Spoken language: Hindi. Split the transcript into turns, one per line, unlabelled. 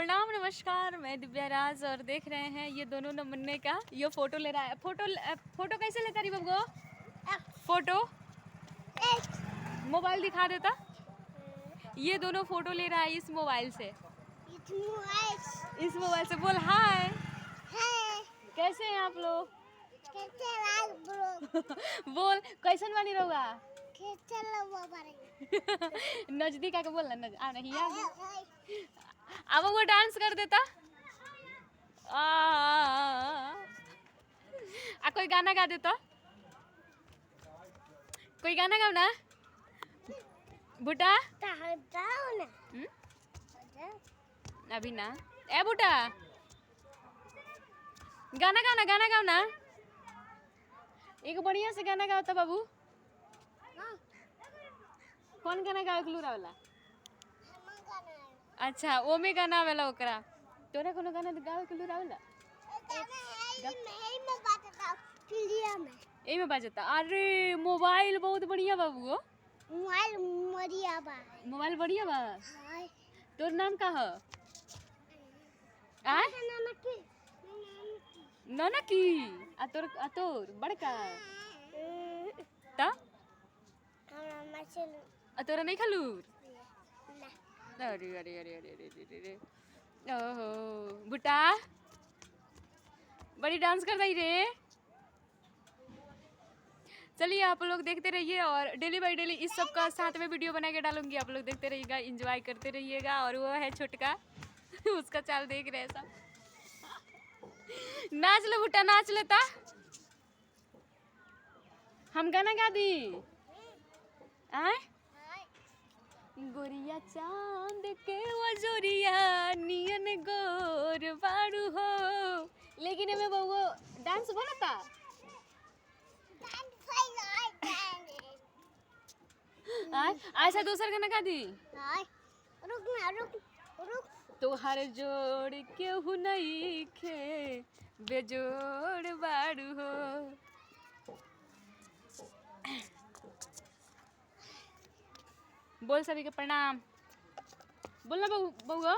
प्रणाम नमस्कार, मैं दिव्या राज और देख रहे हैं ये दोनों नमूने का ये फोटो ले रहा है। फोटो कैसे लेता रही बबुआ? फोटो मोबाइल दिखा देता। ये दोनों फोटो ले रहा है इस मोबाइल से। इस मोबाइल से बोल हाय। कैसे हैं आप लोग? बोल कैसन बनी रहुआ? नजदीक आके बोल ना। आ नहीं अब वो डांस कर देता। कोई गाना गा देता। कोई गाना गाओ ना बुटा। अभी ना ए बुटा गाना गाओ ना एक बढ़िया से गाना गाओ तो बाबू। कौन गाना गाओ लूरा वाला? अच्छा वो में गाना वाला ओकरा तोरा कोनो गाना गावे के लूरा वाला ए में बाजता। अरे मोबाइल बहुत बढ़िया बाबू। मोबाइल बढ़िया बा। तोर नाम का है? नाना की तोर बड़का ता तोरा नहीं खलूर। अरे अरे अरे अरे अरे अरे अरे ओहो बुटा बड़ी डांस कर रही रे। चलिए आप लोग देखते रहिए और डेली बाई डेली इस सब का साथ में वीडियो बना के डालूंगी। आप लोग देखते रहिएगा, एंजॉय करते रहिएगा। और वो है छोटका उसका चाल देख रहे सब। नाच लो बुटा नाच लेता। हम गाना गा दी आए गोरिया चांद के वजोरिया नियन गोर बाड़ू हो। लेकिन हमें वो डांस बनता ऐसा दूसरा गाना गा दी। रुक तोहर जोड़ केहू नहीं खे बेजोड़ बाड़ू हो। बोल सभी के प्रणाम। बोलना बउआ।